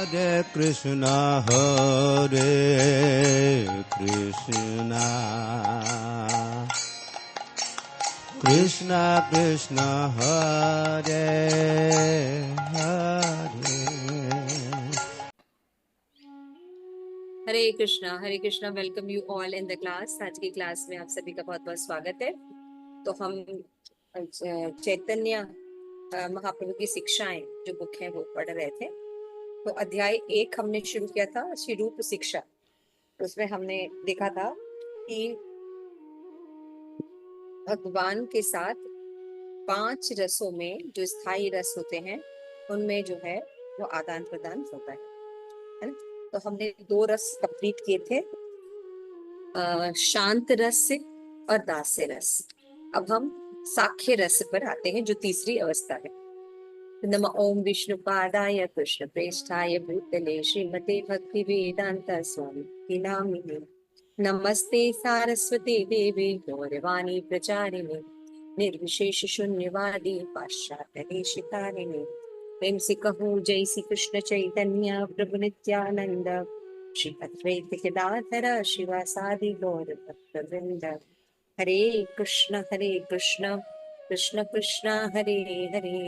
Krishna Krishna Krishna Hare Hare Hare Krishna welcome you all in the class. आज की class में आप सभी का बहुत बहुत स्वागत है। तो हम चैतन्य महाप्रभु की शिक्षाएं जो बुक है वो पढ़ रहे थे। तो अध्याय 1 हमने शुरू किया था, श्री रूप शिक्षा। तो उसमें हमने देखा था कि भगवान के साथ 5 रसों में जो स्थायी रस होते हैं उनमें जो है वो आदान प्रदान होता है ना। तो हमने 2 रस कंप्लीट किए थे, शांत रस और दास्य रस। अब हम साख्य रस पर आते हैं जो तीसरी अवस्था है। नम ओम विष्णु पादाय कृष्ण प्रेष्ठाय भूतले श्रीमते भक्ति वेदांत स्वामी नामिने नमस्ते सारस्वती देवी गौरवाणी प्रचारिणे निर्विशेष शून्यवादी पाश्चात्य देशिकारिणे प्रेम से कहूँ जय श्री कृष्ण चैतन्य प्रभु नित्यानंद श्री अद्वैत गदाधर शिवासादि गौर भक्तवृंद। हरे कृष्ण कृष्ण कृष्ण हरे हरे,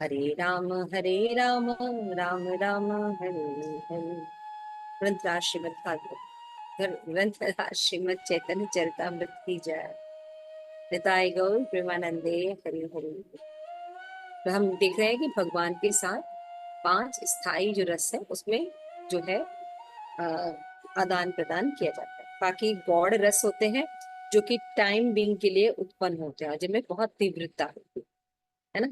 हरे राम राम राम हरे हरे। ग्रंथ श्रीमद चैतन्य चरितामृत की जय। निताय गौर प्रेमानंदे हरे हरे। तो हम देख रहे हैं कि भगवान के साथ 5 स्थायी जो रस है उसमें जो है आदान प्रदान किया जाता है। बाकी गौड़ रस होते हैं जो कि टाइम बीइंग के लिए उत्पन्न होते हैं, जिनमें बहुत तीव्रता होती है ना।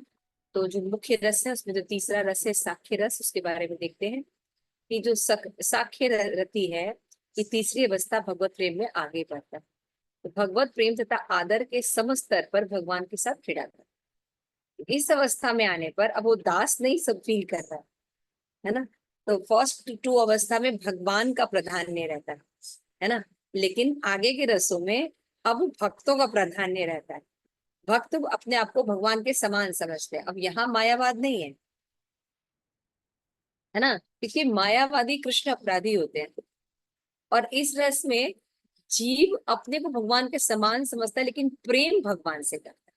तो जो मुख्य रस है उसमें जो तीसरा रस है साख्य रस, उसके बारे में देखते हैं कि जो साख्य रति है कि तीसरी अवस्था भगवत प्रेम में आगे बढ़ता है। तो भगवत प्रेम तथा आदर के सम स्तर पर भगवान के साथ खिड़ा था। इस अवस्था में आने पर अब वो दास नहीं सब फील कर रहा है ना। तो फर्स्ट 2 अवस्था में भगवान का प्राधान्य रहता है ना, लेकिन आगे के रसों में अब भक्तों का प्राधान्य रहता है। भक्त अपने आप को भगवान के समान समझते हैं। अब यहाँ मायावाद नहीं है ना, क्योंकि मायावादी कृष्ण अपराधी होते हैं। और इस रस में जीव अपने को भगवान के समान समझता है, लेकिन प्रेम भगवान से करता है।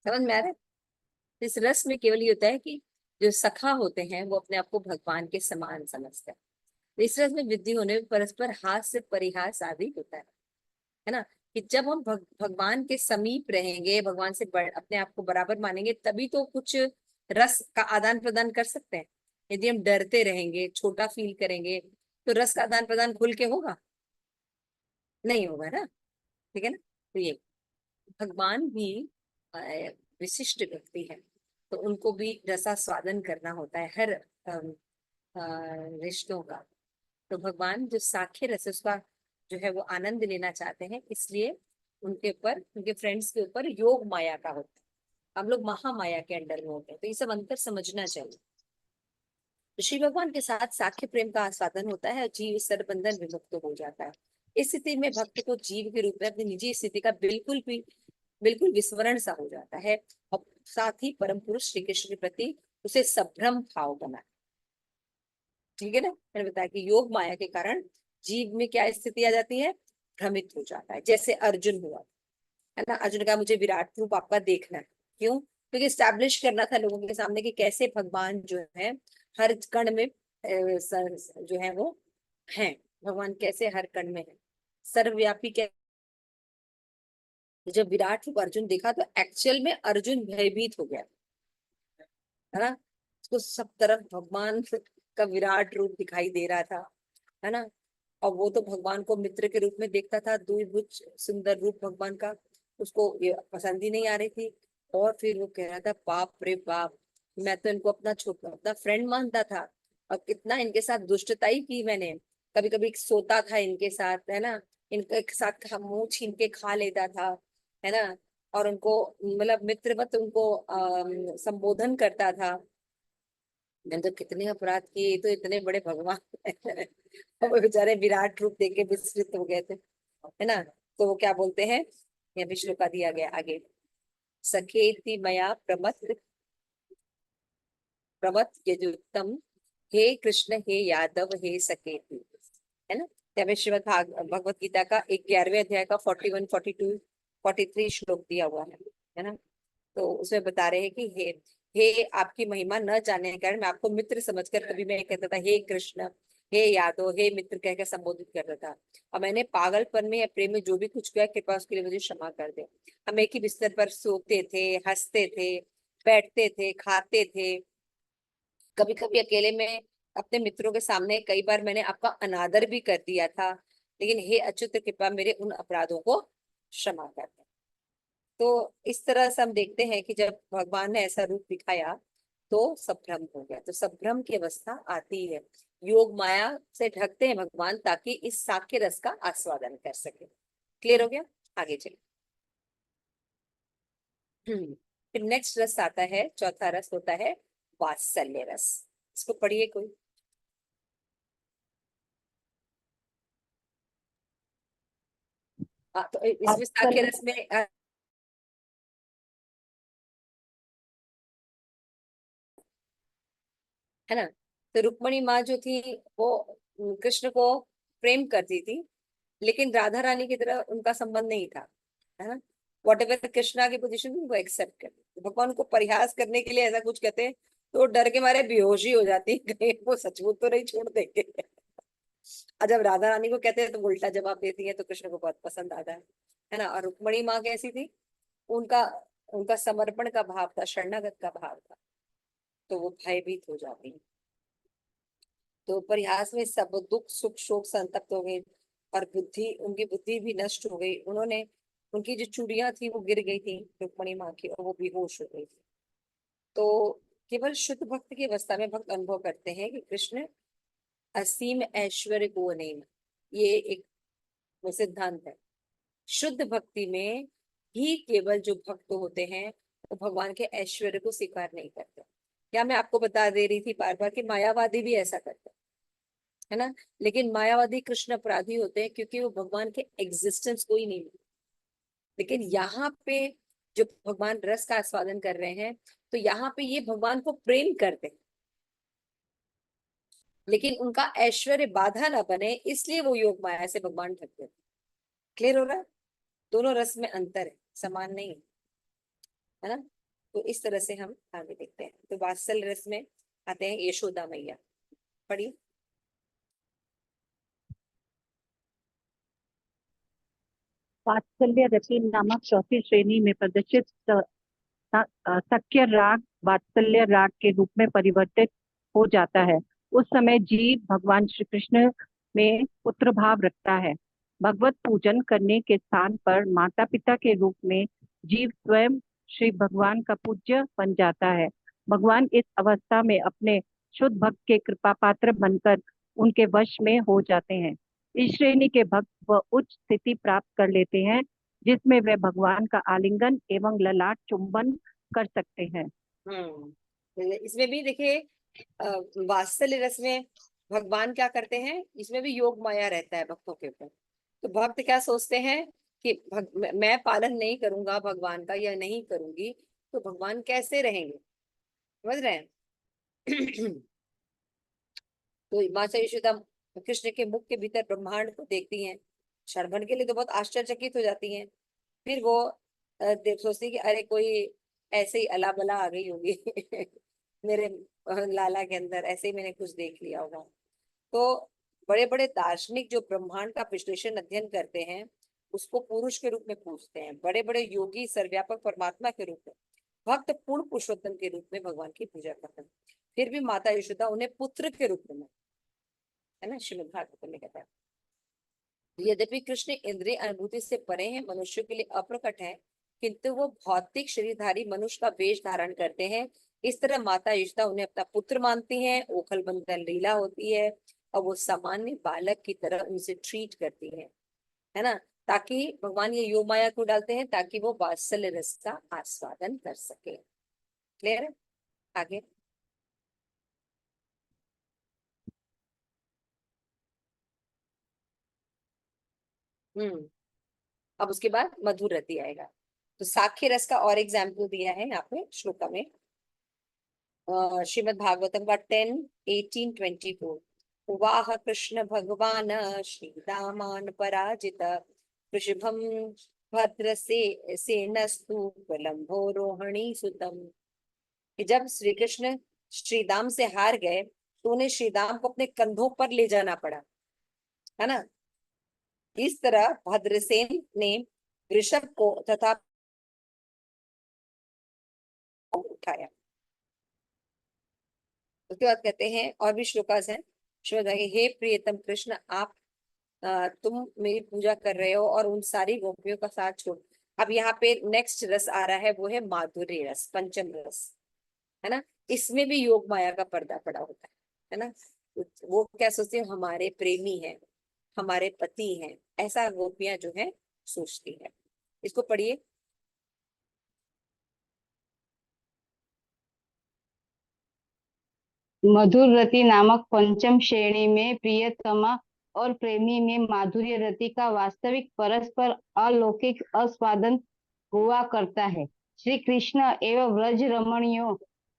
समझ में आ रहा है? इस रस में केवल ये होता है कि जो सखा होते हैं वो अपने आप को भगवान के समान समझते हैं। तो इस रस में वृद्धि होने में परस्पर हास्य परिहास आदि होता है ना। कि जब हम भगवान के समीप रहेंगे, भगवान से अपने आप को बराबर मानेंगे, तभी तो कुछ रस का आदान प्रदान कर सकते हैं। यदि हम डरते रहेंगे, छोटा फील करेंगे, तो रस का आदान प्रदान खुल के होगा नहीं होगा ना। ठीक है ना। तो ये भगवान भी अ, विशिष्ट व्यक्ति है, तो उनको भी रसास्वादन करना होता है हर रिश्तों का। तो भगवान जो साख्य रस उसका जो है वो आनंद लेना चाहते हैं, इसलिए उनके ऊपर, उनके फ्रेंड्स के ऊपर योग माया का होता है। हम लोग महामाया के अंडर में होते हैं, तो ये सब अंतर समझना चाहिए। तो श्री भगवान के साथ साख्य प्रेम का आस्वादन होता है और जीव सर्वबंधन विमुक्त हो जाता है। इस स्थिति में भक्त को जीव के रूप में अपनी निजी स्थिति का बिल्कुल विस्मरण सा हो जाता है, और साथ ही परम पुरुष श्री कृष्ण के प्रति उसे संभ्रम भाव बना। ठीक है ना। मैंने बताया कि योग माया के कारण जीव में क्या स्थिति आ जाती है, भ्रमित हो जाता है। जैसे अर्जुन हुआ है ना, अर्जुन का मुझे विराट रूप आपका देखना है। क्यों? क्योंकि स्टैब्लिश करना था लोगों के सामने कि कैसे भगवान जो है हर कण में जो है वो है। भगवान कैसे हर कण में है, सर्वव्यापी। जब विराट रूप अर्जुन देखा तो एक्चुअल में अर्जुन भयभीत हो गया है ना। उसको सब तरफ भगवान का विराट रूप दिखाई दे रहा था है ना। और वो तो भगवान को मित्र के रूप में देखता था, द्विभुज सुंदर रूप भगवान का उसको ये पसंद ही नहीं आ रही थी। और फिर वो कह रहा था बाप रे बाप, मैं तो इनको अपना छोटा अपना फ्रेंड मानता था, और कितना इनके साथ दुष्टता ही की मैंने। कभी कभी सोता था इनके साथ है ना, इनके साथ मुंह छीन के खा लेता था है ना। और उनको मतलब मित्रवत उनको संबोधन करता था। मैंने तो कितने अपराध किए, तो इतने बड़े भगवान और वो बेचारे विराट रूप देख के विस्मृत हो गए थे है ना। तो वो क्या बोलते हैं, यहाँ भी श्लोका दिया गया आगे, सखेति मया प्रमथ प्रवत यदुत्तम, हे कृष्ण हे यादव हे सकेतु, है ना। हमें श्रीमद् भगवत गीता का 11वें अध्याय का 41, 42, 43 श्लोक दिया हुआ है ना। तो उसमें बता रहे हैं कि हे आपकी महिमा न जानने के कारण मैं आपको मित्र समझकर कभी मैं कहता था हे कृष्ण, हे यादव, हे मित्र कहकर संबोधित करता था। और मैंने पागलपन में या प्रेम में जो भी कुछ किया, कृपा उसके लिए मुझे क्षमा कर दे। हम एक ही बिस्तर पर सोते थे, हंसते थे, बैठते थे, खाते थे। कभी कभी अकेले में अपने मित्रों के सामने कई बार मैंने आपका अनादर भी कर दिया था, लेकिन हे अच्युत कृपा मेरे उन अपराधों को क्षमा कर दे। तो इस तरह से हम देखते हैं कि जब भगवान ने ऐसा रूप दिखाया तो संभ्रम हो गया। तो संभ्रम की अवस्था आती है, योग माया से ढकते हैं भगवान ताकि इस साक्ष्य रस का आस्वादन कर सके। क्लियर हो गया? आगे चलिए। फिर नेक्स्ट रस आता है, चौथा रस होता है वात्सल्य रस। इसको पढ़िए कोई। हाँ, तो इसमें साक्ष्य वात्सल्य रस में है ना। तो रुक्मणी माँ जो थी वो कृष्ण को प्रेम करती थी, लेकिन राधा रानी की तरह उनका संबंध नहीं था, है ना। वॉट एवर कृष्णा की पोजीशन वो एक्सेप्ट कर, भगवान को परिहास करने के लिए ऐसा कुछ कहते हैं तो डर के मारे बेहोश ही हो जाती है, कहीं वो सचमुच तो नहीं छोड़ देंगे। और जब राधा रानी को कहते हैं तो उल्टा जवाब देती है, तो कृष्ण को बहुत पसंद आता है ना। और रुक्मणी माँ कैसी थी? उनका उनका समर्पण का भाव था, शरणागत का भाव था, तो वो भयभीत हो जाती है। तो परिहास में सब दुख सुख शोक संतप्त हो गए, और बुद्धि उनकी बुद्धि भी नष्ट हो गई। उन्होंने उनकी जो चूड़ियां थी वो गिर गई थी रुक्मणी माँ की, और वो बेहोश हो गई थी। तो केवल शुद्ध भक्त की अवस्था में भक्त अनुभव करते हैं कि कृष्ण असीम ऐश्वर्य को नहीं। ये एक वो सिद्धांत है। शुद्ध भक्ति में ही केवल जो भक्त होते हैं वो भगवान के ऐश्वर्य को स्वीकार नहीं करते। क्या मैं आपको बता दे रही थी बार बार कि मायावादी भी ऐसा करते हैं, है ना। लेकिन मायावादी कृष्ण अपराधी होते हैं क्योंकि वो भगवान के एग्जिस्टेंस को ही नहीं मानते। लेकिन यहाँ पे जो भगवान रस का आस्वादन कर रहे हैं, तो यहाँ पे ये भगवान को प्रेम करते हैं, लेकिन उनका ऐश्वर्य बाधा ना बने इसलिए वो योग माया से भगवान ठगते हैं। क्लियर हो रहा है? दोनों रस में अंतर है, समान नहीं है ना। तो इस तरह से हम आगे देखते हैं। तो वात्सल्य रस में आते हैं यशोदा मैया। पढ़िए। वात्सल्य रति नामक चौथी श्रेणी में प्रदर्शित सख्य राग वात्सल्य राग के रूप में परिवर्तित हो जाता है। उस समय जीव भगवान श्री कृष्ण में पुत्र भाव रखता है। भगवत पूजन करने के स्थान पर माता पिता के रूप में जीव स्वयं श्री भगवान का पूज्य बन जाता है। भगवान इस अवस्था में अपने शुद्ध भक्त के कृपा पात्र बनकर उनके वश में हो जाते हैं। इस श्रेणी के भक्त वह उच्च स्थिति प्राप्त कर लेते हैं जिसमें वे भगवान का आलिंगन एवं ललाट चुंबन कर सकते हैं। इसमें भी देखिए वात्सल्य रस में भगवान क्या करते हैं, इसमें भी योग माया रहता है भक्तों के ऊपर। तो भक्त क्या सोचते हैं कि मैं पालन नहीं करूंगा भगवान का या नहीं करूंगी तो भगवान कैसे रहेंगे, समझ रहे हैं। तो माता यशोदा कृष्ण के मुख के भीतर ब्रह्मांड को देखती हैं, क्षण भर के लिए तो बहुत आश्चर्यचकित हो जाती हैं। फिर वो सोचती कि अरे कोई ऐसे ही अला बला आ गई होगी मेरे लाला के अंदर, ऐसे ही मैंने कुछ देख लिया होगा। तो बड़े बड़े दार्शनिक जो ब्रह्मांड का विश्लेषण अध्ययन करते हैं उसको पुरुष के रूप में पूजते हैं, बड़े बड़े योगी सर्वव्यापक परमात्मा के रूप में, भक्त पूर्ण पुरुषोत्तम के रूप में भगवान की पूजा करते हैं। फिर भी माता यशोदा उन्हें पुत्र के रूप में, है ना, श्रीमद् भागवत में कहता है। यद्यपि कृष्ण इंद्रिय अनुभूति से परे हैं, मनुष्यों के लिए अप्रकट है, किंतु वो भौतिक शरीरधारी मनुष्य का वेश धारण करते हैं। इस तरह माता यशोदा उन्हें अपना पुत्र मानती हैं, ओखल बंधन लीला होती है, और वो सामान्य बालक की तरह उनसे ट्रीट करती है ना। ताकि भगवान ये योग माया को डालते हैं ताकि वो वात्सल्य रस का आस्वादन कर सके। क्लियर है? आगे। अब उसके बाद मधुर रति आएगा। तो साक्ष्य रस का और एग्जाम्पल दिया है यहाँ पे श्लोका में। श्रीमद् भागवतम का 10:18-24। उवाह कृष्ण भगवान श्रीरामान पराजित वृषभम भद्र से सेनस्तु प्रलंबो रोहिणी सुतम। कि जब श्री कृष्ण श्रीदाम से हार गए तो उन्हें श्रीदाम को अपने कंधों पर ले जाना पड़ा, है ना। इस तरह भद्रसेन ने वृषभ को तथा उठाया। उसके बाद कहते हैं और भी श्लोकास हैं। श्लोक है, हे प्रियतम कृष्ण, आप तुम मेरी पूजा कर रहे हो और उन सारी गोपियों का साथ छोड़। अब यहाँ पे नेक्स्ट रस आ रहा है, वो है माधुर्य रस, पंचम रस, है ना। इसमें भी योग माया का पर्दा पड़ा होता है ना। वो क्या सोचते हैं, हमारे प्रेमी हैं, हमारे पति हैं, ऐसा गोपियां जो है सोचती है। इसको पढ़िए। मधुर रति नामक पंचम श्रेणी में प्रियतमा और प्रेमी में माधुर्य रति का वास्तविक परस्पर अलौकिक आस्वादन हुआ करता है। श्री कृष्ण एवं व्रज रमणियों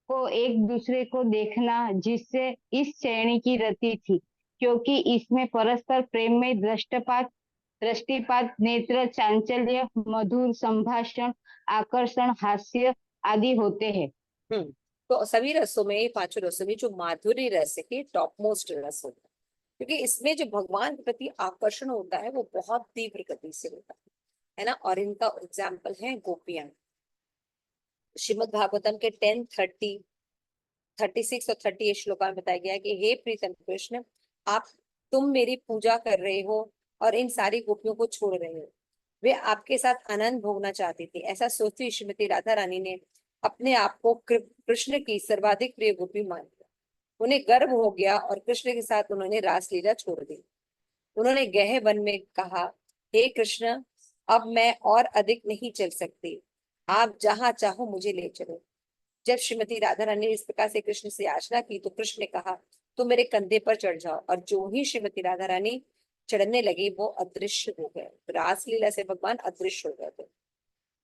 को एक दूसरे को देखना जिससे इस श्रेणी की रति थी, क्योंकि इसमें परस्पर प्रेम में दृष्टिपात, नेत्र चांचल्य, मधुर संभाषण, आकर्षण, हास्य आदि होते हैं। तो सभी रसों में, पांचों रसों में जो माधुर्य रस है टॉप मोस्ट रस होता है, क्योंकि इसमें जो भगवान के प्रति आकर्षण होता है वो बहुत तीव्र गति से होता है ना। और इनका एग्जाम्पल है गोपियां। श्रीमद् भागवतम के 10:30, 36 और 38 श्लोका में बताया गया है कि हे प्रीतम कृष्ण, तुम मेरी पूजा कर रहे हो और इन सारी गोपियों को छोड़ रहे हो। वे आपके साथ आनंद भोगना चाहती थी। ऐसा सोचती श्रीमती राधा रानी ने अपने आप को कृष्ण की सर्वाधिक प्रिय गोपी मान लिया। उन्हें गर्व हो गया और कृष्ण के साथ उन्होंने रासलीला छोड़ दी। उन्होंने गहरे वन में कहा, हे कृष्ण, अब मैं और अधिक नहीं चल सकती, आप जहां चाहो मुझे ले चलो। जब श्रीमती राधा रानी ने इस प्रकार से कृष्ण से याचना की तो कृष्ण ने कहा, तुम मेरे कंधे पर चढ़ जाओ। और जो ही श्रीमती राधा रानी चढ़ने लगी वो अदृश्य हो गए। रासलीला से भगवान अदृश्य हो गए थे।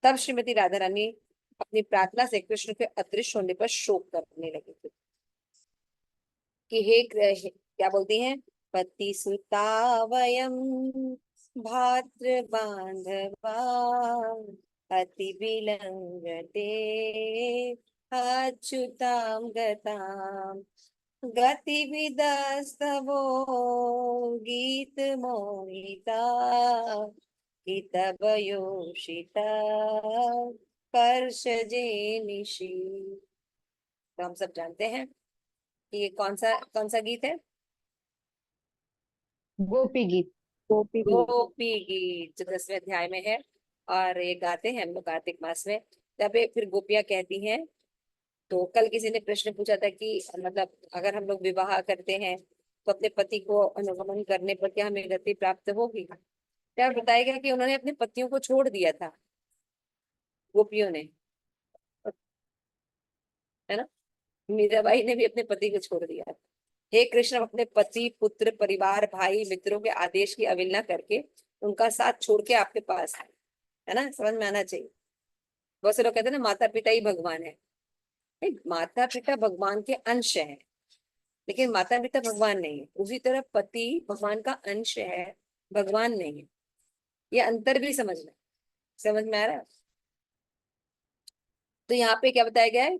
तब श्रीमती राधा रानी अपनी प्रार्थना से कृष्ण के अदृश्य होने पर शोक करने लगी थी कि क्या बोलती हैं, पति सुता वयम भाद्र बांधवा अति विलंगते अच्युताम गताम गतिविदस्तवो गीत मोहिता गीतवयोषिता कर्षजे निशि। तो हम सब जानते हैं कि ये कौन सा गीत है। गोपी गीत। गोपी गीत जो 10वें अध्याय में है और ये गाते हैं हम लोग कार्तिक मास में। तब फिर गोपियां कहती हैं, तो कल किसी ने प्रश्न पूछा था कि मतलब अगर हम लोग विवाह करते हैं तो अपने पति को अनुगमन करने पर क्या हमें गति प्राप्त होगी। क्या बताया गया कि उन्होंने अपने पतियों को छोड़ दिया था, गोपियों ने, है ना। मीराबाई ने भी अपने पति को छोड़ दिया। हे कृष्ण, अपने पति, पुत्र, परिवार, भाई, मित्रों के आदेश की अवहेलना करके उनका साथ छोड़ के आपके पास आए, है ना। समझ में आना चाहिए। बहुत से लोग कहते हैं ना माता पिता ही भगवान है। नहीं, माता पिता भगवान के अंश है, लेकिन माता पिता भगवान नहीं है। उसी तरह पति भगवान का अंश है, भगवान नहीं है। ये अंतर भी समझना, समझ में आ रहा है। तो यहाँ पे क्या बताया गया है,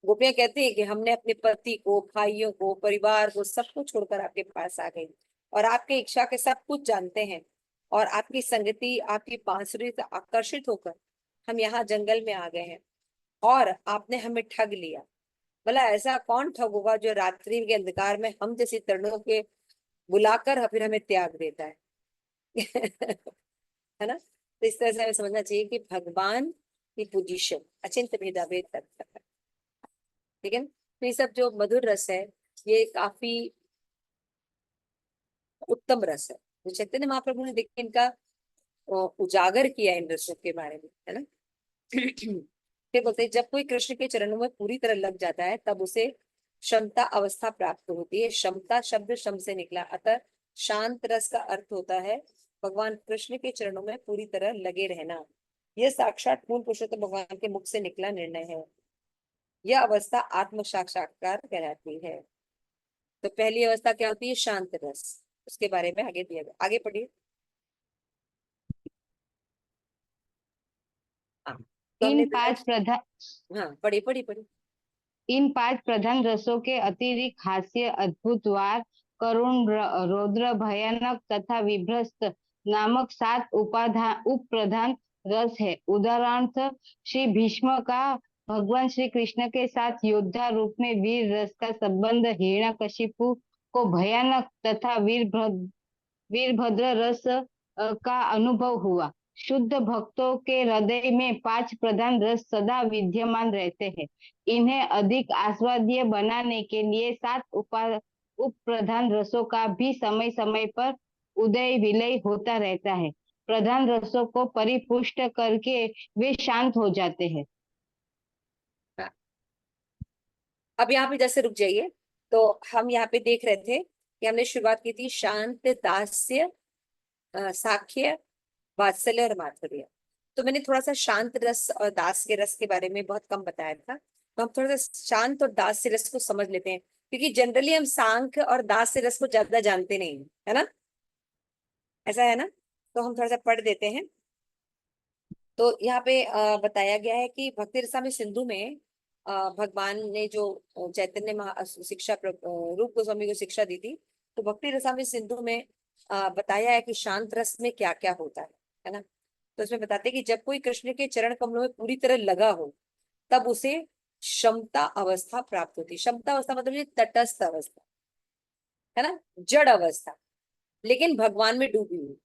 गोपियां कहती है कि हमने अपने पति को, भाइयों को, परिवार को, सबको छोड़कर आपके पास आ गई और आपके इच्छा के सब कुछ जानते हैं और आपकी संगति, आपकी बांसुरी से आकर्षित होकर हम यहाँ जंगल में आ गए हैं और आपने हमें ठग लिया। भला ऐसा कौन ठग होगा जो रात्रि के अंधकार में हम जैसी तरुणों के बुलाकर फिर हमें त्याग देता है। है ना। तो इस तरह से हमें समझना चाहिए कि भगवान की पोजीशन अचिंत भेदाभेद तक है। ठीक है। तो ये सब जो मधुर रस है ये काफी उत्तम रस है। तो चैतन्य महाप्रभु ने देखिए इनका उजागर किया इन रसों के बारे में, है ना। फिर बोलते हैं, जब कोई कृष्ण के चरणों में पूरी तरह लग जाता है तब उसे क्षमता अवस्था प्राप्त होती है। क्षमता शब्द शम से निकला, अतः शांत रस का अर्थ होता है भगवान कृष्ण के चरणों में पूरी तरह लगे रहना। यह साक्षात पूर्ण पुरुषोत्तम भगवान के मुख से निकला निर्णय है। यह अवस्था आत्म साक्षात्कार कहलाती है। तो पहली अवस्था क्या होती है? शांत रस। उसके बारे में आगे दिया गया, आगे पढ़िए। हाँ, तो इन हमने पांच प्रधान हाँ, पढ़िए पढ़िए पढ़िए। इन पांच प्रधान रसों के अतिरिक्त हास्य, अद्भुत, वार, करुण, रौद्र, भयानक तथा विभ्रस्त नामक 7 उपाधान उप प्रधान रस है। उदाहरणार्थ श्री भीष्म का भगवान श्री कृष्ण के साथ योद्धा रूप में वीर रस का संबंध हिरण्यकशिपु को भयानक तथा वीरभद्र रस का अनुभव हुआ। शुद्ध भक्तों के हृदय में 5 प्रधान रस सदा विद्यमान रहते हैं। इन्हें अधिक आस्वाद्य बनाने के लिए 7 उप प्रधान रसों का भी समय समय पर उदय विलय होता रहता है। प्रधान रसों को परिपुष्ट करके वे शांत हो जाते हैं। हाँ, अब यहाँ पे जैसे रुक जाइए। तो हम यहाँ पे देख रहे थे कि हमने शुरुआत की थी शांत, दास्य, साख्य, वात्सल्य और माधुर्य। तो मैंने थोड़ा सा शांत रस और दास के रस के बारे में बहुत कम बताया था। तो हम थोड़ा सा शांत और दास रस को समझ लेते हैं, क्योंकि जनरली हम सांख्य और दास रस को ज्यादा जानते नहीं हैं, है ना? ऐसा है ना? तो हम थोड़ा सा पढ़ देते हैं। तो यहाँ पे बताया गया है कि भक्ति रसामृत सिंधु में भगवान ने जो चैतन्य महा शिक्षा रूप गोस्वामी को शिक्षा दी थी, तो भक्ति रसामृत सिंधु में बताया है कि शांत रस में क्या क्या होता है ना? तो उसमें बताते हैं कि जब कोई कृष्ण के चरण कमलों में पूरी तरह लगा हो, तब उसे क्षमता अवस्था प्राप्त होती है। क्षमता अवस्था मतलब ये तटस्थ अवस्था, है ना, जड़ अवस्था, लेकिन भगवान में डूबी हुई।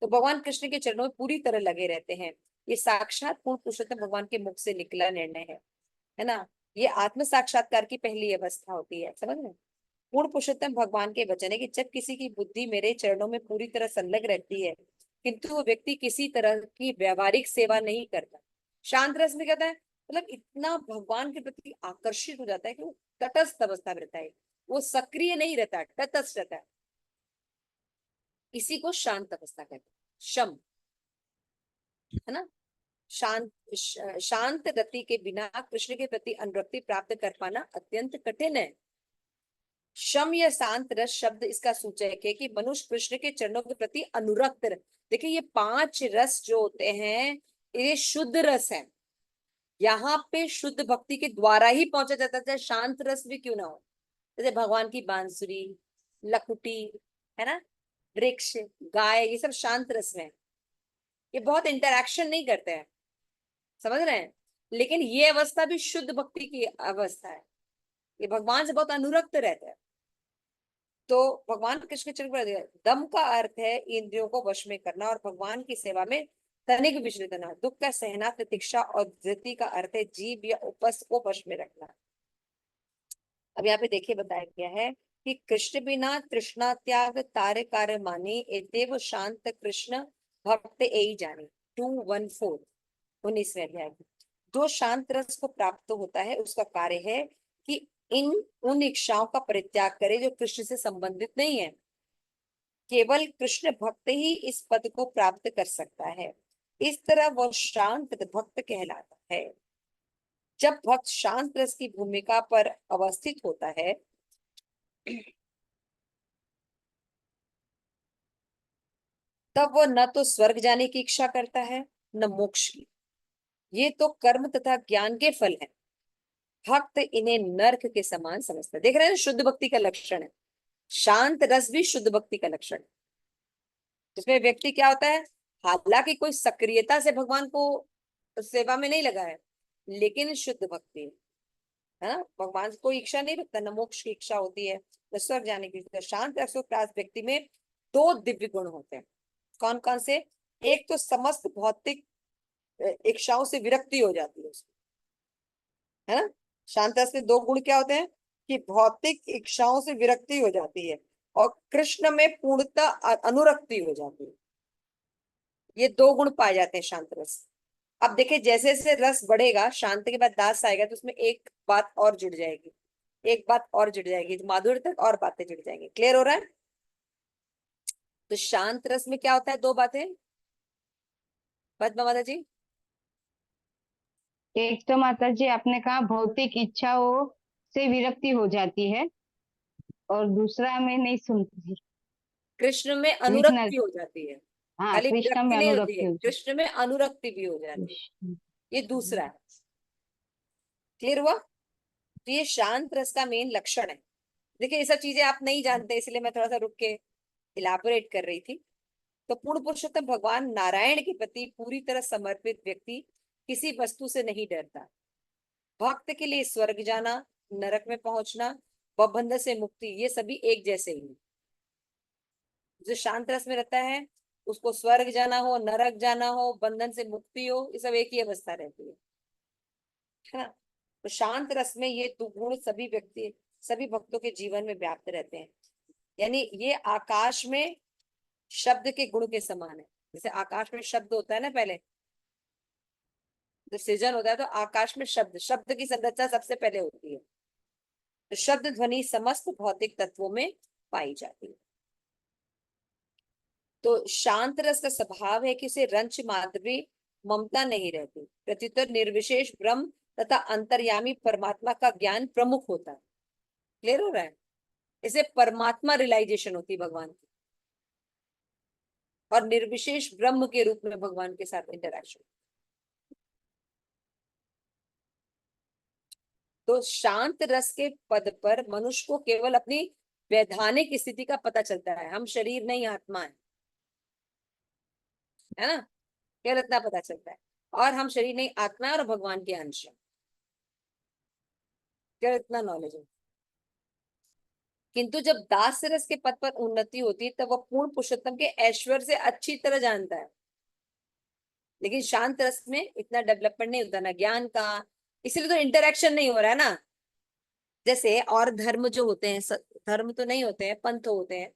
तो भगवान कृष्ण के चरणों में पूरी तरह लगे रहते हैं। ये साक्षात पूर्ण पुरुषोत्तम भगवान के मुख से निकला निर्णय है ना? ये आत्म साक्षात्कार की पहली अवस्था होती है, समझ रहे? पूर्ण पुरुषोत्तम भगवान के वचन है कि जब किसी की बुद्धि मेरे चरणों में पूरी तरह संलग्न रहती है, किंतु वो व्यक्ति किसी तरह की व्यवहारिक सेवा नहीं करता। शांत रस में कहता है मतलब इतना भगवान के प्रति आकर्षित हो जाता है कि वो तटस्थ अवस्था में रहता है, वो सक्रिय नहीं रहता, तटस्थ रहता है। इसी को शांत अवस्था कहते हैं, शम, है ना? शांत शांत गति के बिना कृष्ण के प्रति अनुरक्ति प्राप्त कर पाना अत्यंत कठिन है। शम या शांत रस शब्द इसका सूचक है कि मनुष्य कृष्ण के चरणों के प्रति अनुरक्त देखिए, ये 5 रस जो होते हैं ये शुद्ध रस है। यहाँ पे शुद्ध भक्ति के द्वारा ही पहुंचा जाता है, चाहे शांत रस भी क्यों ना हो। जैसे भगवान की बांसुरी, लकुटी, है ना, वृक्ष, गाय, ये सब शांत रस में है। ये बहुत इंटरेक्शन नहीं करते हैं, समझ रहे हैं? लेकिन ये अवस्था भी शुद्ध भक्ति की अवस्था है। ये भगवान से बहुत अनुरक्त रहता है। तो भगवान कृष्ण चरण पर दम का अर्थ है इंद्रियों को वश में करना और भगवान की सेवा में तनिक विचलित होना। दुख का सहना, प्रतीक्षा और धृति का अर्थ है जीव या उपस्थ को वश में रखना। अब यहाँ पे देखिए बताया गया है कि कृष्ण बिना तृष्णा त्याग तारे कार्य माने एतेव शांत कृष्ण भक्त एई जाने। 2:14 19वें अध्याय में। जो शांत रस को प्राप्त होता है उसका कार्य है कि इन उन इच्छाओं का परित्याग करे जो कृष्ण से संबंधित नहीं है। केवल कृष्ण भक्त ही इस पद को प्राप्त कर सकता है। इस तरह वह शांत भक्त कहलाता है। जब भक्त शांत रस की भूमिका पर अवस्थित होता है तब वह न तो स्वर्ग जाने की इच्छा करता है न मोक्ष की। ये तो कर्म तथा ज्ञान के फल है। भक्त इन्हें नरक के समान समझता है। देख रहे हैं, शुद्ध भक्ति का लक्षण है। शांत रस भी शुद्ध भक्ति का लक्षण है, जिसमें व्यक्ति क्या होता है, हालांकि कोई सक्रियता से भगवान को सेवा में नहीं लगा है, लेकिन शुद्ध भक्ति है ना, भगवान से कोई इच्छा नहीं रखता, न मोक्ष की इच्छा होती है न स्वर्ग जाने की इच्छा। शांत रस को प्राप्त व्यक्ति में 2 दिव्य गुण होते हैं। कौन कौन से? एक तो समस्त भौतिक इच्छाओं से विरक्ति हो जाती है उसको, है ना? शांत रस में 2 गुण क्या होते हैं कि भौतिक इच्छाओं से विरक्ति हो जाती है और कृष्ण में पूर्णता अनुरक्ति हो जाती है। ये 2 गुण पाए जाते हैं शांत रस। अब देखिए, जैसे जैसे रस बढ़ेगा, शांत के बाद दास आएगा, तो उसमें एक बात और जुड़ जाएगी, एक बात और जुड़ जाएगी, तो माधुर्य तक और बातें जुड़ जाएंगी। क्लियर हो रहा है? तो शांत रस में क्या होता है? 2 बातें, पद्मा माता जी। एक तो माता जी आपने कहा भौतिक इच्छाओं से विरक्ति हो जाती है, और दूसरा मैं नहीं सुनती। कृष्ण में लिखना। अनुरक्ति हो जाती है। हाँ, खाली कृष्ण में विरक्ति नहीं होती अनुरक्ति है, हो जाती कृष्ण में अनुरक्ति भी हो जाती है। है। ये दूसरा है। क्लियर हुआ? तो ये शांत रस का मेन लक्षण है। देखिए ये सब चीजें आप नहीं जानते, इसलिए मैं थोड़ा सा रुक के इलाबोरेट कर रही थी। तो पूर्ण पुरुषोत्तम भगवान नारायण के प्रति पूरी तरह समर्पित व्यक्ति किसी वस्तु से नहीं डरता। भक्त के लिए स्वर्ग जाना, नरक में पहुंचना, बंधन से मुक्ति, ये सभी एक जैसे ही हैं। जो शांत रस में रहता है उसको स्वर्ग जाना हो, नरक जाना हो, बंधन से मुक्ति हो, ये सब एक ही अवस्था रहती है ना। तो शांत रस में ये दुगुण सभी भक्तों के जीवन में व्याप्त रहते हैं। यानी ये आकाश में शब्द के गुण के समान है। जैसे आकाश में शब्द होता है ना, पहले जब सृजन होता है तो आकाश में शब्द शब्द की संरचना सबसे पहले होती है। तो शब्द ध्वनि समस्त भौतिक तत्वों में पाई जाती है। तो शांत रस का स्वभाव है कि उसे रंच मात्र भी ममता नहीं रहती, प्रत्युत्तर निर्विशेष ब्रह्म तथा अंतर्यामी परमात्मा का ज्ञान प्रमुख होता है। क्लियर हो रहा है? इसे परमात्मा रियलाइजेशन होती है भगवान की, और निर्विशेष ब्रह्म के रूप में भगवान के साथ इंटरेक्शन। तो शांत रस के पद पर मनुष्य को केवल अपनी वैधानिक स्थिति का पता चलता है। हम शरीर नहीं आत्मा है ना, केवल इतना पता चलता है। और हम शरीर नहीं आत्मा है और भगवान के अंश हैं, केवल इतना नॉलेज है। किंतु जब दास रस के पद पर उन्नति होती है तब वह पूर्ण पुरुषोत्तम के ऐश्वर्य से अच्छी तरह जानता है। लेकिन शांत रस में इतना डेवलपमेंट नहीं होता ना ज्ञान का, इसलिए तो इंटरेक्शन नहीं हो रहा है ना। जैसे और धर्म जो होते हैं, धर्म तो नहीं होते हैं, पंथ होते हैं,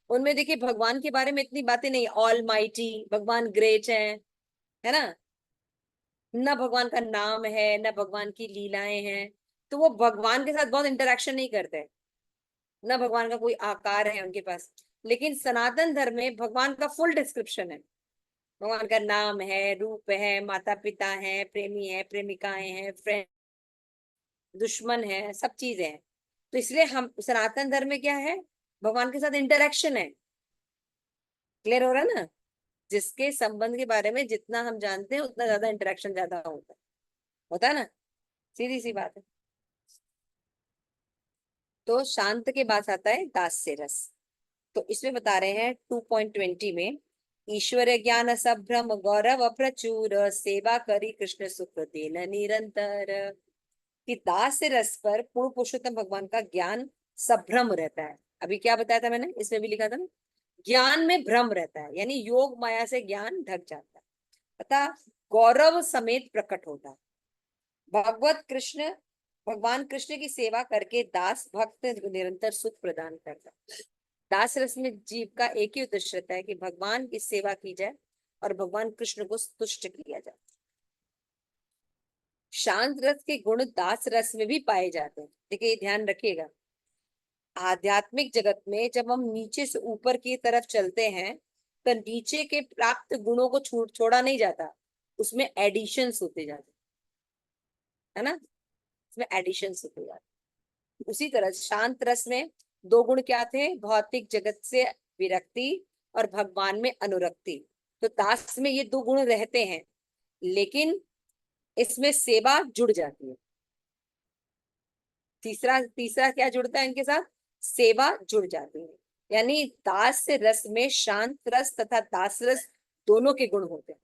उनमें देखिए भगवान के बारे में इतनी बातें नहीं। ऑल माइटी भगवान ग्रेट है ना, ना भगवान का नाम है ना भगवान की लीलाएं हैं। तो वो भगवान के साथ बहुत इंटरेक्शन नहीं करते, ना भगवान का कोई आकार है उनके पास। लेकिन सनातन धर्म में भगवान का फुल डिस्क्रिप्शन है। भगवान का नाम है, रूप है, माता पिता है, प्रेमी है, प्रेमिकाएं हैं, फ्रेंड, दुश्मन है, सब चीजें हैं। तो इसलिए हम सनातन धर्म में क्या है, भगवान के साथ इंटरेक्शन है। क्लियर हो रहा है ना? जिसके संबंध के बारे में जितना हम जानते हैं उतना ज्यादा इंटरेक्शन ज्यादा होता है ना, सीधी सी बात है। तो शांत के बाद आता है दास्य रस। तो इसमें बता रहे हैं 2.20 में, ईश्वर ज्ञान संभ्रम गौरव प्रचुर सेवा करी कृष्ण सुख देन निरंतर। कि दास्य रस पर पूर्ण पुरुषोत्तम भगवान का ज्ञान संभ्रम रहता है। अभी क्या बताया था मैंने, इसमें भी लिखा था ना, ज्ञान में भ्रम रहता है, यानी योग माया से ज्ञान ढक जाता है तथा गौरव समेत प्रकट होता है। भगवत कृष्ण भगवान कृष्ण की सेवा करके दास भक्त निरंतर सुख प्रदान करता है। दास रस में जीव का एक ही उद्देश्य रहता है कि भगवान की सेवा की जाए और भगवान कृष्ण को तुष्ट किया जाए। शांत रस के गुण दास रस में भी पाए जाते हैं। देखिए ये ध्यान रखिएगा, आध्यात्मिक जगत में जब हम नीचे से ऊपर की तरफ चलते हैं तो नीचे के प्राप्त गुणों को छोड़ा नहीं जाता, उसमें एडिशंस होते जाते है ना, उसमें एडिशंस होते जाते। उसी तरह शांत रस में दो गुण क्या थे, भौतिक जगत से विरक्ति और भगवान में अनुरक्ति। तो दास में ये दो गुण रहते हैं, लेकिन इसमें सेवा जुड़ जाती है। तीसरा तीसरा क्या जुड़ता है इनके साथ, सेवा जुड़ जाती है। यानी दास से रस में शांत रस तथा दास रस दोनों के गुण होते हैं।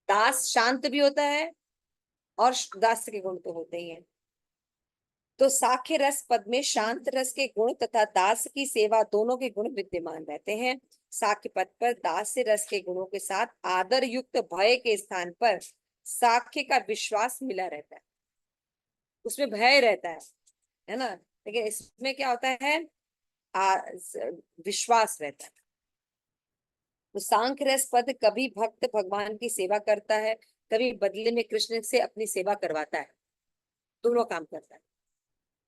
दास शांत भी होता है और दास के गुण तो होते ही हैं। तो साख्य रस पद में शांत रस के गुण तथा दास की सेवा दोनों के गुण विद्यमान रहते हैं। साख्य पद पर दास रस के गुणों के साथ आदर युक्त भय के स्थान पर साख्य का विश्वास मिला रहता है, उसमें भय रहता है ना। लेकिन इसमें क्या होता है, आ, विश्वास रहता है। तो सांख्य रस पद कभी भक्त भगवान की सेवा करता है, कभी बदले में कृष्ण से अपनी सेवा करवाता है, दोनों काम करता है।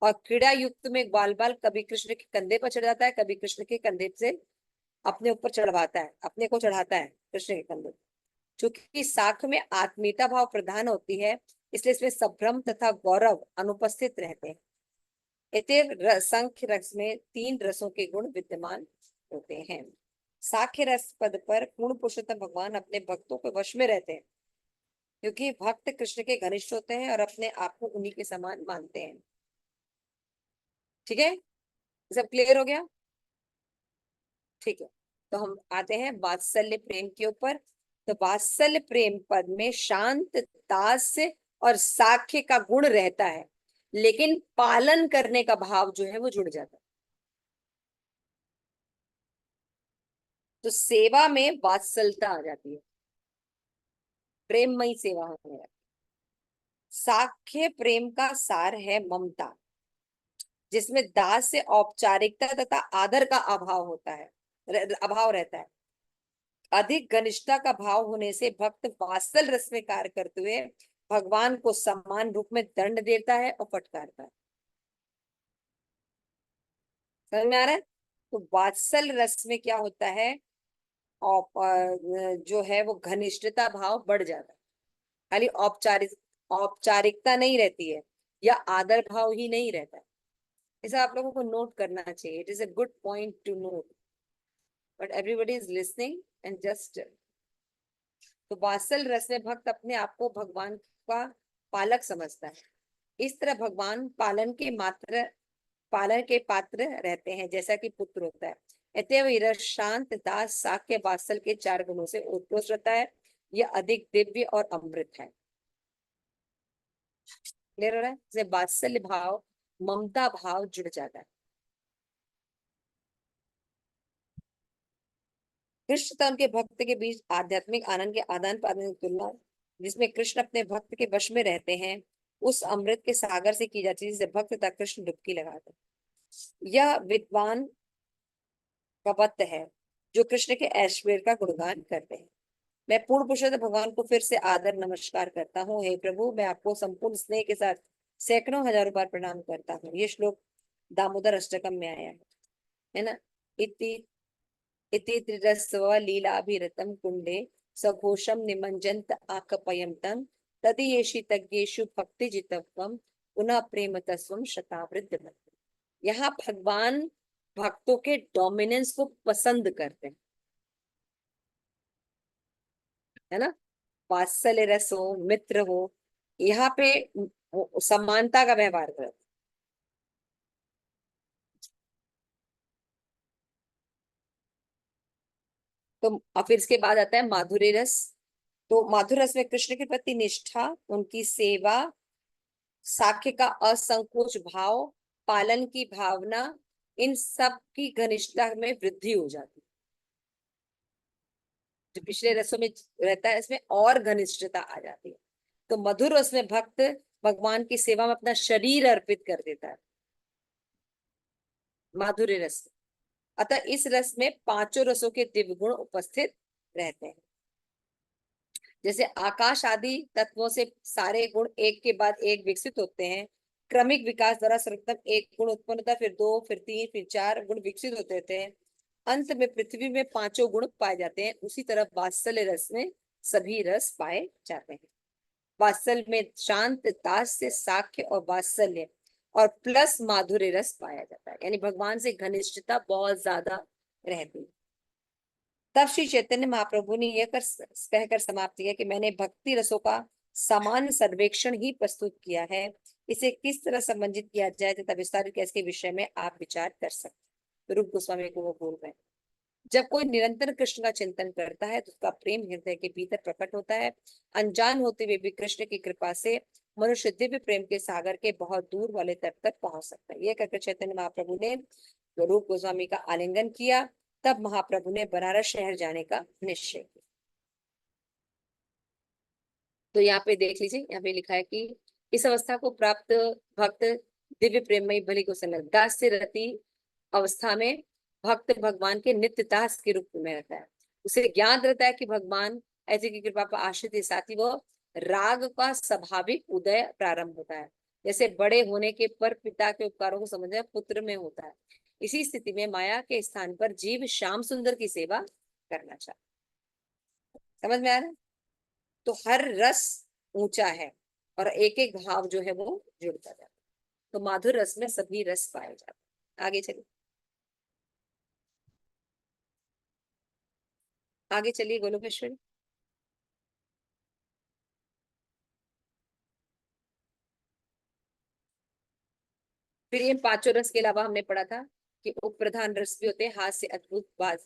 और क्रीड़ा युक्त में बाल बाल कभी कृष्ण के कंधे पर चढ़ जाता है, कभी कृष्ण के कंधे से अपने ऊपर चढ़वाता है, अपने को चढ़ाता है कृष्ण के कंधे। चूंकि साख में आत्मीयता भाव प्रधान होती है, इसलिए इसमें संभ्रम तथा गौरव अनुपस्थित रहते हैं। अतएव सांख्य रस में 3 रसों के गुण विद्यमान होते हैं। साख्य रस पद पर पूर्ण पुरुषोत्तम भगवान अपने भक्तों के वश में रहते हैं, क्योंकि भक्त कृष्ण के घनिष्ठ होते हैं और अपने आप को उन्हीं के समान मानते हैं। ठीक है, सब क्लियर हो गया? ठीक है, तो हम आते हैं वात्सल्य प्रेम के ऊपर। तो वात्सल्य प्रेम पद में शांत, दास्य और साख्य का गुण रहता है, लेकिन पालन करने का भाव जो है वो जुड़ जाता है। तो सेवा में वात्सल्यता आ जाती है, प्रेममयी सेवा होने लगती है। साख्य प्रेम का सार है ममता, जिसमें दास से औपचारिकता तथा आदर का अभाव होता है, अभाव रहता है। अधिक घनिष्ठता का भाव होने से भक्त वात्सल रस में कार्य करते हुए भगवान को समान रूप में दंड देता है और फटकारता है। समझ में आ रहा है? तो वात्सल रस में क्या होता है, जो है वो घनिष्ठता भाव बढ़ जाता है, खाली औपचारिकता नहीं रहती है, या आदर भाव ही नहीं रहता है। ऐसा आप लोगों को नोट करना चाहिए। It is a good point two note, but everybody is listening and just. तो वात्सल रस में भक्त अपने आप को भगवान का पालक समझता है। इस तरह भगवान पालन के पात्र रहते हैं, जैसा कि पुत्र होता है। अतएव यह रस शांत, दास, साक्य, वात्सल के 4 गुणों से उत्कृष्ट रहता है। यह अधिक दिव्य और अमृत है। क्लियर हो रहा है? जैसे वात्सल्य भाव, ममता भाव जुड़ जाता है। कृष्ण तथा उनके भक्त के बीच आध्यात्मिक आनंद के आदान प्रदान की तुलना, जिसमें कृष्ण अपने भक्त के वश में रहते हैं, उस अमृत के सागर से की जाती है, जिसे भक्त तथा कृष्ण डुबकी लगाते हैं। यह विद्वान का भक्त है जो कृष्ण के ऐश्वर्य का गुणगान करते हैं। मैं पूर्ण पुरुषोत्तम भगवान को फिर से आदर नमस्कार करता हूँ। हे प्रभु, मैं आपको संपूर्ण स्नेह के साथ सैकड़ों हजारों बार प्रणाम करता हूँ। ये श्लोक दामोदर अष्टकम में आया है ना। इति इति त्रिरस्व लीलाभिरतम कुंडे सघोषम निमंजन्त आकपयम तम तदीयेषि तज्ञेषु भक्ति जितवम पुनः प्रेम तस्वम शतावृद्ध भक्त। यहाँ भगवान भक्तों के डोमिनेंस को पसंद करते हैं, है ना। वात्सल्य रस हो, मित्र हो, यहाँ पे समानता का व्यवहार करते हैं। तो और फिर इसके बाद आता है माधुर्य रस। तो माधुर्य रस में कृष्ण के प्रति निष्ठा, उनकी सेवा, साख्य का असंकोच भाव, पालन की भावना, इन सब की घनिष्ठता में वृद्धि हो जाती है। जो पिछले रसों में रहता है, इसमें और घनिष्ठता आ जाती है। तो मधुर रस में भक्त भगवान की सेवा में अपना शरीर अर्पित कर देता है, माधुर्य रस। अतः इस रस में 5 रसों के दिव्य गुण उपस्थित रहते हैं। जैसे आकाश आदि तत्वों से सारे गुण एक के बाद एक विकसित होते हैं, क्रमिक विकास द्वारा सर्वप्रथम एक गुण उत्पन्न होता है, फिर 2, फिर 3, फिर 4 गुण विकसित होते रहते हैं। अंत में पृथ्वी में 5 गुण पाए जाते हैं। उसी तरह वात्सल्य रस में सभी रस पाए जाते हैं। वात्सल्य में शांत, दास्य, साख्य और वात्सल्य और प्लस माधुर्य रस पाया जाता है, यानी भगवान से घनिष्ठता बहुत ज्यादा रहती है। तब श्री चैतन्य महाप्रभु ने यह कहकर समाप्त किया कि मैंने भक्ति रसों का सामान्य सर्वेक्षण ही प्रस्तुत किया है। इसे किस तरह संबंधित किया जाए तथा विस्तारित कैसे के विषय में आप विचार कर सकते हैं। रूप गोस्वामी को वो बोल रहे हैं, जब कोई निरंतर कृष्ण का चिंतन करता है तो उसका प्रेम हृदय के भीतर प्रकट होता है। अनजान होते हुए भी कृष्ण की कृपा से मनुष्य दिव्य प्रेम के सागर के बहुत दूर वाले तट तक पहुंच सकता है। यह कहकर चैतन्य महाप्रभु ने रूप गोस्वामी का आलिंगन किया। तब महाप्रभु ने बनारस शहर जाने का निश्चय किया। तो यहाँ पे देख लीजिए, यहाँ पे लिखा है कि इस अवस्था को प्राप्त भक्त दिव्य प्रेममयी भली को संग दास्य रति अवस्था में भक्त भगवान के नित्य दास के रूप में रहता है। उसे ज्ञान रहता है कि भगवान ऐसे की कृपा पर आश्रित है, साथ ही वो राग का स्वाभाविक उदय प्रारंभ होता है। जैसे बड़े होने के पर पिता के उपकारों को समझना पुत्र में होता है, इसी स्थिति में माया के स्थान पर जीव श्याम सुंदर की सेवा करना चाहता। समझ में आ रहा है? तो हर रस ऊंचा है और एक एक भाव जो है वो जुड़ता जाता है। तो माधुर रस में सभी रस पाए जाते हैं। आगे चलिए, आगे चलिए गोलोकेश्वरी। फिर ये पांचों रस के अलावा हमने पढ़ा था कि उप प्रधान रस भी होते हैं, हास्य, अद्भुत, बाज,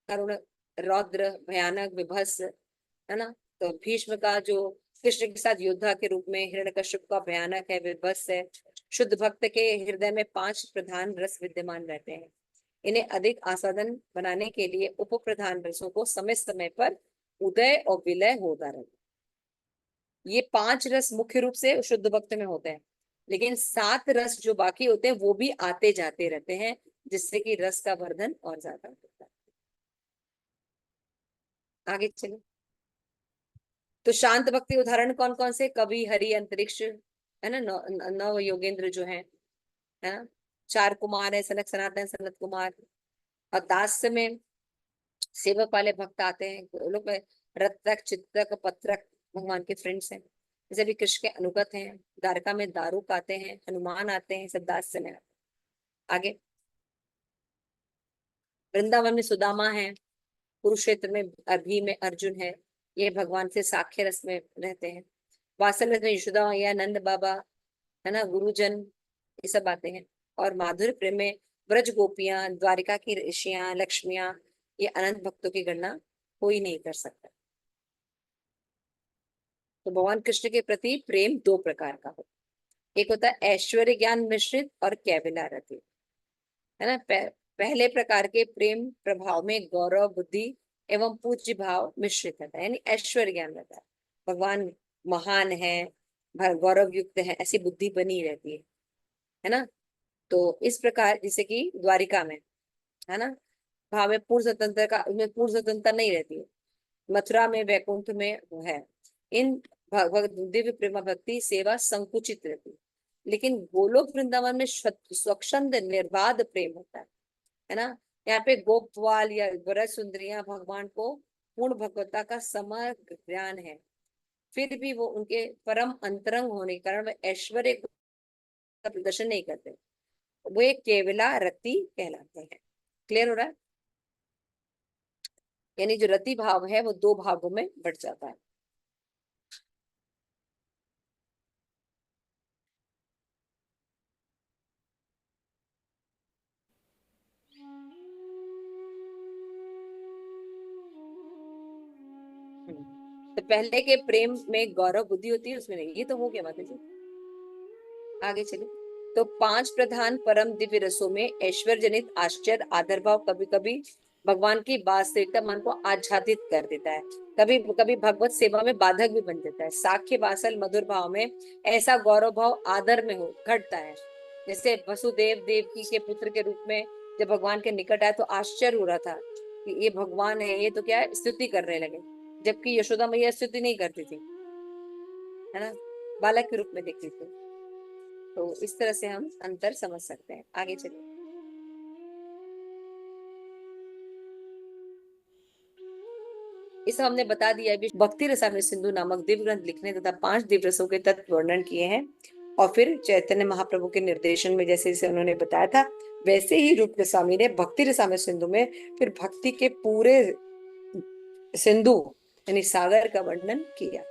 करुण, रौद्र, भयानक, विभत्स, है ना। तो भीष्म का जो कृष्ण के साथ योद्धा के रूप में, हिरण्यकश्यप का भयानक है, विभत्स है। शुद्ध भक्त के हृदय में 5 प्रधान रस विद्यमान रहते हैं। इन्हें अधिक आस्वादन बनाने के लिए उप प्रधान रसों को समय समय पर उदय और विलय होता रहता है। ये 5 रस मुख्य रूप से शुद्ध भक्त में होते हैं, लेकिन 7 रस जो बाकी होते हैं वो भी आते जाते रहते हैं, जिससे कि रस का वर्धन और ज्यादा होता है। आगे चलो। तो शांत भक्ति उदाहरण कौन कौन से? कवि, हरि, अंतरिक्ष, है ना, नव योगेंद्र जो है ना। 4 कुमार है, सनक, सनातन, सनत कुमार। और दास्य में सेवक वाले भक्त आते हैं, गोलोक में रत्रक, चित्रक, पत्रक भगवान के फ्रेंड्स हैं। जैसे भी कृष्ण के अनुगत हैं। द्वारका में दारुक आते हैं, हनुमान आते हैं, सब दास्य में आते हैं। आगे वृंदावन में सुदामा है, कुरुक्षेत्र में अभी में अर्जुन है, ये भगवान से साख्य रस में रहते हैं। वात्सल्य में यशोदा मैया, नंद बाबा, है ना, गुरुजन, ये सब आते हैं। और माधुर्य प्रेम में ब्रज गोपियां, द्वारिका की ऋषियां, लक्ष्मियां, ये अनंत भक्तों की गणना कोई नहीं कर सकता। तो भगवान कृष्ण के प्रति प्रेम 2 प्रकार का होता है। एक होता है ऐश्वर्य ज्ञान मिश्रित और कैविला रति, है ना। पहले प्रकार के प्रेम प्रभाव में गौरव, बुद्धि एवं पूज्य भाव मिश्रित रहता है, यानी ऐश्वर्य ज्ञान रहता है। भगवान महान है, गौरव युक्त है, ऐसी बुद्धि बनी रहती है ना। तो इस प्रकार जैसे कि द्वारिका में, है ना, भाव में पूर्ण स्वतंत्र का, उसमें पूर्ण स्वतंत्रता नहीं रहती है। मथुरा में, वैकुंठ में वो है। इन दिव्य प्रेम भक्ति सेवा संकुचित रहती है। लेकिन गोलोक वृंदावन में स्वच्छंद निर्बाध प्रेम होता है ना। यहाँ पे गोपवाल या ब्रज सुंदरियां भगवान को पूर्ण भगवत्ता का समग्र ज्ञान है, फिर भी वो उनके परम अंतरंग होने के कारण वे ऐश्वर्य का प्रदर्शन नहीं करते। वो एक केवला रति कहलाते हैं। क्लियर हो रहा है? यानी जो रति भाव है वो 2 भागों में बढ़ जाता है। तो पहले के प्रेम में गौरव बुद्धि होती है, उसमें नहीं। ये तो हो गया माता जी। आगे चलिए। तो 5 प्रधान परम दिव्य रसों में ऐश्वर्य जनित आश्चर्य, आदर भाव कभी कभी भगवान की वास्तविकता मन को आच्छादित कर देता है, कभी कभी भगवत सेवा में बाधक भी बन देता है। साख्य, वासल, मधुर भाव में ऐसा गौरव भाव आदर में हो घटता है। जैसे वसुदेव देवकी के पुत्र के रूप में जब भगवान के निकट आए तो आश्चर्य हो रहा था कि ये भगवान है, ये तो क्या है, स्तुति करने लगे, जबकि यशोदा मैया स्तुति नहीं करती थी, है ना, बालक के रूप में देखती थी। तो इस तरह से हम अंतर समझ सकते हैं। आगे चलिए। इस हमने बता दिया भी भक्ति रसामृत सिंधु नामक दिव्य ग्रंथ लिखने तथा 5 दिव्य रसों के तत्व वर्णन किए हैं। और फिर चैतन्य महाप्रभु के निर्देशन में जैसे जैसे उन्होंने बताया था, वैसे ही रूप गोस्वामी ने भक्ति रसामृत सिंधु में फिर भक्ति के पूरे सिंधु यानी सागर का वर्णन किया।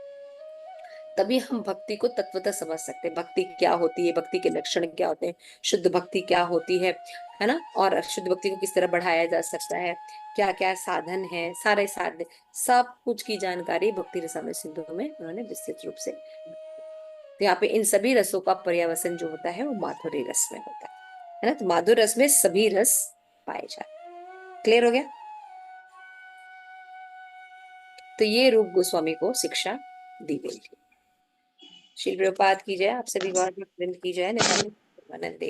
तभी हम भक्ति को तत्वतः समझ सकते हैं। भक्ति क्या होती है, भक्ति के लक्षण क्या होते हैं, शुद्ध भक्ति क्या होती है ना, और शुद्ध भक्ति को किस तरह बढ़ाया जा सकता है, क्या क्या साधन है, सारे साधन, सब कुछ की जानकारी भक्ति रसामृत सिंधु में उन्होंने विस्तृत रूप से। तो यहाँ पे इन सभी रसों का पर्यावसन जो होता है वो माधुर्य रस में होता है ना। तो माधुर्य रस में सभी रस पाए जाते। क्लियर हो गया? तो ये रूप गोस्वामी को शिक्षा दी गई थी। श्री प्रभुपाद की जय। आप सभी गौर की जय। नित्यानंद